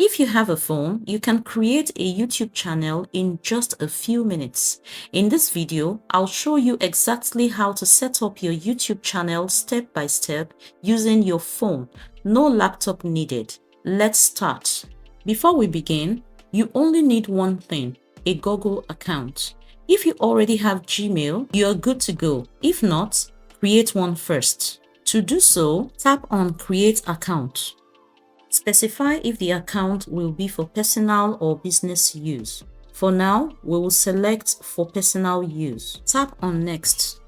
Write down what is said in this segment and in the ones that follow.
If you have a phone, you can create a YouTube channel in just a few minutes. In this video, I'll show you exactly how to set up your YouTube channel step by step using your phone. No laptop needed. Let's start. Before we begin, you only need one thing, a Google account. If you already have Gmail, you're good to go. If not, create one first. To do so, tap on Create Account. Specify if the account will be for personal or business use. For now, we will select for personal use. Tap on Next.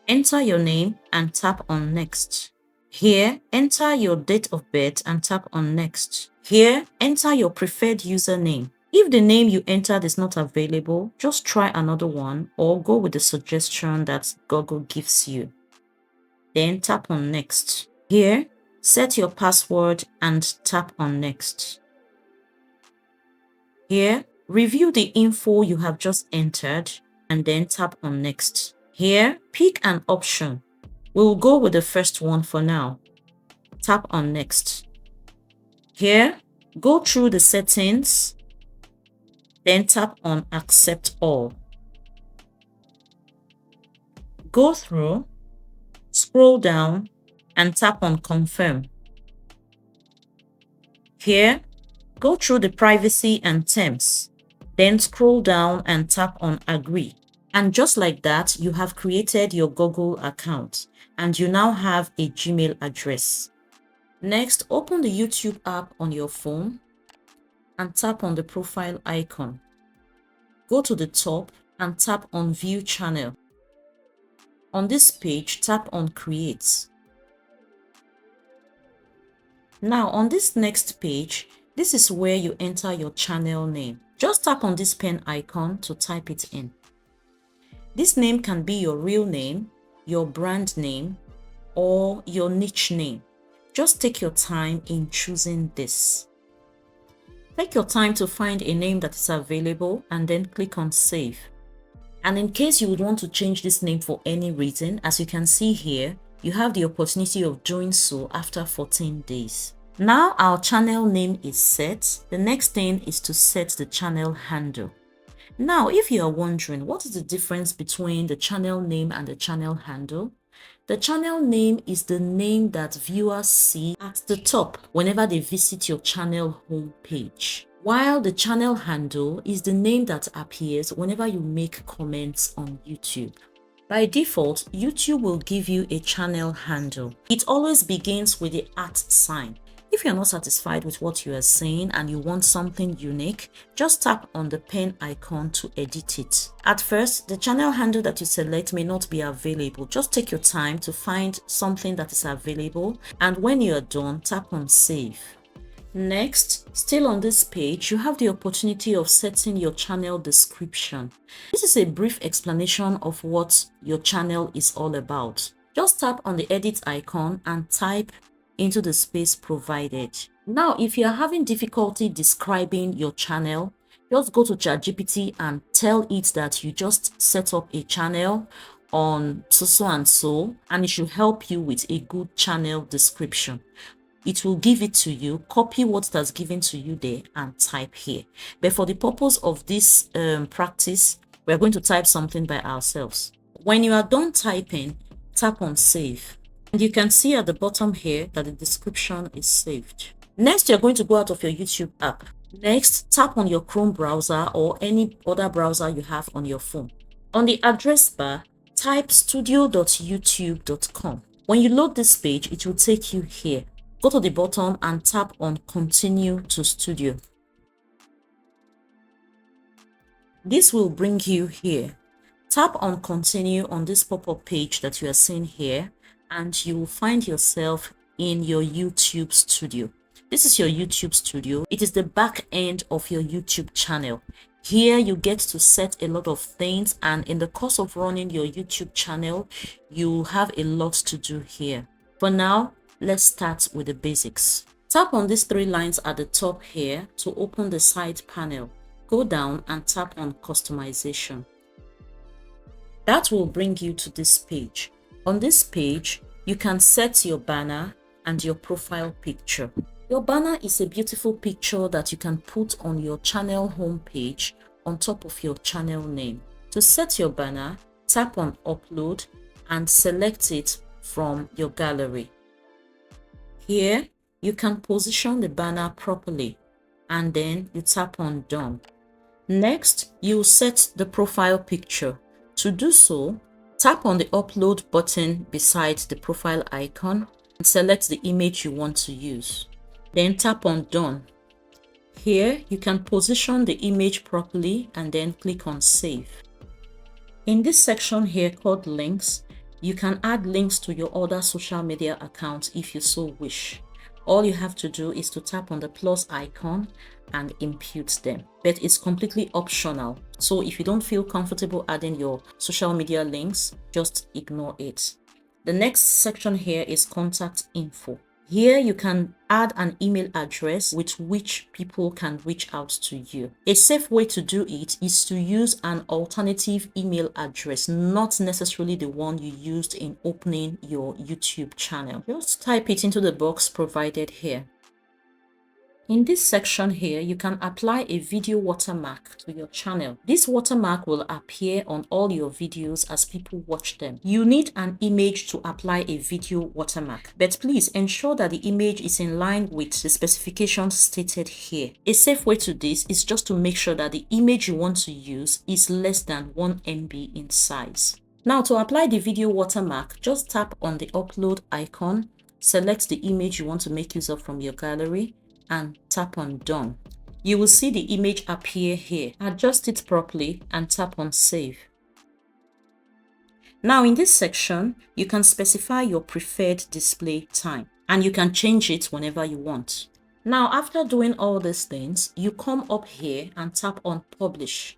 Enter your name and tap on Next. Here, enter your date of birth and tap on Next. Here, enter your preferred username. If the name you entered is not available, just try another one or go with the suggestion that Google gives you. Then tap on Next. Here, set your password and tap on Next. Here, review the info you have just entered and then tap on Next. Here, pick an option. We'll go with the first one for now. Tap on Next. Here, go through the settings, then tap on Accept All. Go through, scroll down, and tap on Confirm. Here, go through the privacy and terms, then scroll down and tap on Agree. And just like that, you have created your Google account and you now have a Gmail address. Next, open the YouTube app on your phone and tap on the profile icon. Go to the top and tap on View Channel. On this page, tap on Create. Now on this next page, this is where you enter your channel name. Just tap on this pen icon to type it in. This name can be your real name, your brand name, or your niche name. Just take your time in choosing this. Take your time to find a name that is available and then click on Save. And in case you would want to change this name for any reason, as you can see here, you have the opportunity of doing so after 14 days. Now our channel name is set. The next thing is to set the channel handle. Now, if you are wondering what is the difference between the channel name and the channel handle, the channel name is the name that viewers see at the top whenever they visit your channel homepage, while the channel handle is the name that appears whenever you make comments on YouTube. By default, YouTube will give you a channel handle. It always begins with the @ sign. If you're not satisfied with what you are seeing and you want something unique, just tap on the pen icon to edit it. At first, the channel handle that you select may not be available. Just take your time to find something that is available, and when you are done, tap on Save. Next, still on this page, you have the opportunity of setting your channel description. This is a brief explanation of what your channel is all about. Just tap on the edit icon and type into the space provided. Now, if you are having difficulty describing your channel, just go to ChatGPT and tell it that you just set up a channel on so and so, and it should help you with a good channel description. It will give it to you, copy what it has given to you there and type here. But for the purpose of this practice, we're going to type something by ourselves. When you are done typing, tap on Save. And you can see at the bottom here that the description is saved. Next, you're going to go out of your YouTube app. Next, tap on your Chrome browser or any other browser you have on your phone. On the address bar, type studio.youtube.com. When you load this page, it will take you here. Go to the bottom and tap on Continue to Studio. This will bring you here. Tap on Continue on this pop-up page that you are seeing here, and you will find yourself in your YouTube studio. This is your YouTube studio. It is the back end of your YouTube channel. Here you get to set a lot of things, and in the course of running your YouTube channel, you have a lot to do here. For now, let's start with the basics. Tap on these 3 lines at the top here to open the side panel. Go down and tap on Customization. That will bring you to this page. On this page, you can set your banner and your profile picture. Your banner is a beautiful picture that you can put on your channel homepage on top of your channel name. To set your banner, tap on Upload and select it from your gallery. Here, you can position the banner properly and then you tap on Done. Next, you set the profile picture. To do so, tap on the Upload button beside the profile icon and select the image you want to use. Then tap on Done. Here, you can position the image properly and then click on Save. In this section here called Links, you can add links to your other social media accounts if you so wish. All you have to do is to tap on the plus icon and impute them, but it's completely optional. So if you don't feel comfortable adding your social media links, just ignore it. The next section here is Contact Info. Here you can add an email address with which people can reach out to you. A safe way to do it is to use an alternative email address, not necessarily the one you used in opening your YouTube channel. Just type it into the box provided here. In this section here, you can apply a video watermark to your channel. This watermark will appear on all your videos as people watch them. You need an image to apply a video watermark, but please ensure that the image is in line with the specifications stated here. A safe way to this is just to make sure that the image you want to use is less than 1 MB in size. Now, to apply the video watermark, just tap on the upload icon, select the image you want to make use of from your gallery, and tap on Done. You will see the image appear here. Adjust it properly and tap on Save. Now in this section, you can specify your preferred display time and you can change it whenever you want. Now after doing all these things, you come up here and tap on Publish.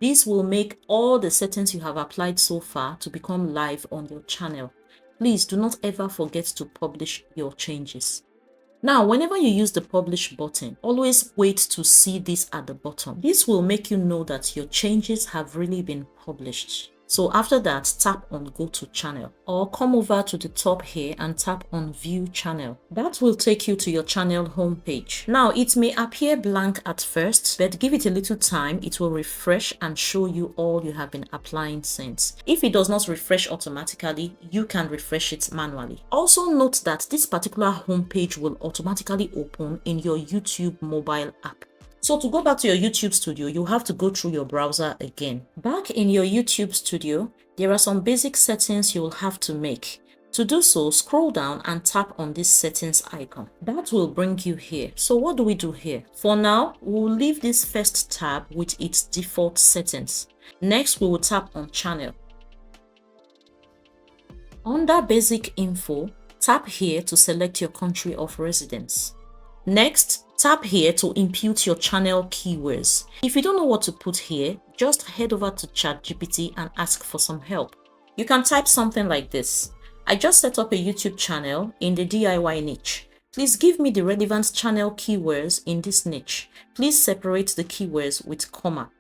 This will make all the settings you have applied so far to become live on your channel. Please do not ever forget to publish your changes. Now, whenever you use the publish button, always wait to see this at the bottom. This will make you know that your changes have really been published. So after that, tap on Go to Channel or come over to the top here and tap on View Channel. That will take you to your channel homepage. Now, it may appear blank at first, but give it a little time. It will refresh and show you all you have been applying since. If it does not refresh automatically, you can refresh it manually. Also note that this particular homepage will automatically open in your YouTube mobile app. So to go back to your YouTube studio, you have to go through your browser again. Back in your YouTube studio, there are some basic settings you'll have to make. To do so, scroll down and tap on this settings icon. That will bring you here. So what do we do here? For now, we'll leave this first tab with its default settings. Next, we will tap on Channel. Under Basic Info, tap here to select your country of residence. Next, tap here to input your channel keywords. If you don't know what to put here, just head over to ChatGPT and ask for some help. You can type something like this. I just set up a YouTube channel in the DIY niche. Please give me the relevant channel keywords in this niche. Please separate the keywords with comma.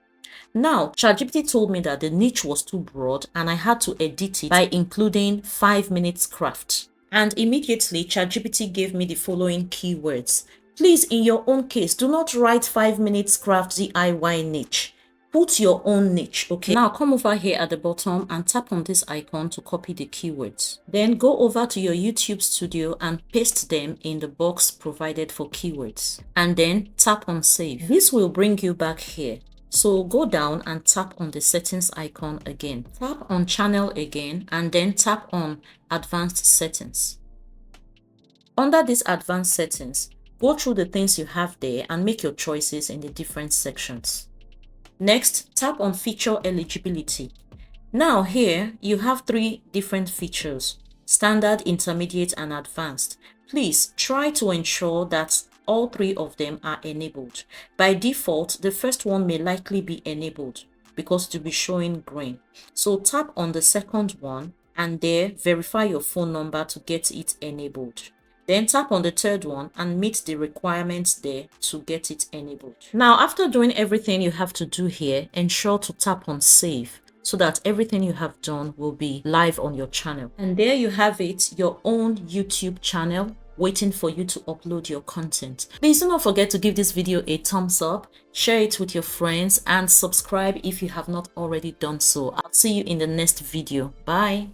Now, ChatGPT told me that the niche was too broad and I had to edit it by including 5 minutes craft. And immediately, ChatGPT gave me the following keywords. Please, in your own case, do not write 5 minutes craft DIY niche. Put your own niche, okay? Now come over here at the bottom and tap on this icon to copy the keywords. Then go over to your YouTube studio and paste them in the box provided for keywords. And then tap on Save. This will bring you back here. So go down and tap on the settings icon again. Tap on Channel again and then tap on Advanced Settings. Under these advanced settings, go through the things you have there and make your choices in the different sections. Next, tap on Feature Eligibility. Now here, you have 3 different features: Standard, Intermediate, and Advanced. Please try to ensure that all 3 of them are enabled. By default, the first one may likely be enabled because it will be showing green. So tap on the second one and there verify your phone number to get it enabled. Then tap on the third one and meet the requirements there to get it enabled. Now, after doing everything you have to do here, ensure to tap on Save so that everything you have done will be live on your channel. And there you have it, your own YouTube channel waiting for you to upload your content. Please do not forget to give this video a thumbs up, share it with your friends, and subscribe if you have not already done so. I'll see you in the next video. Bye.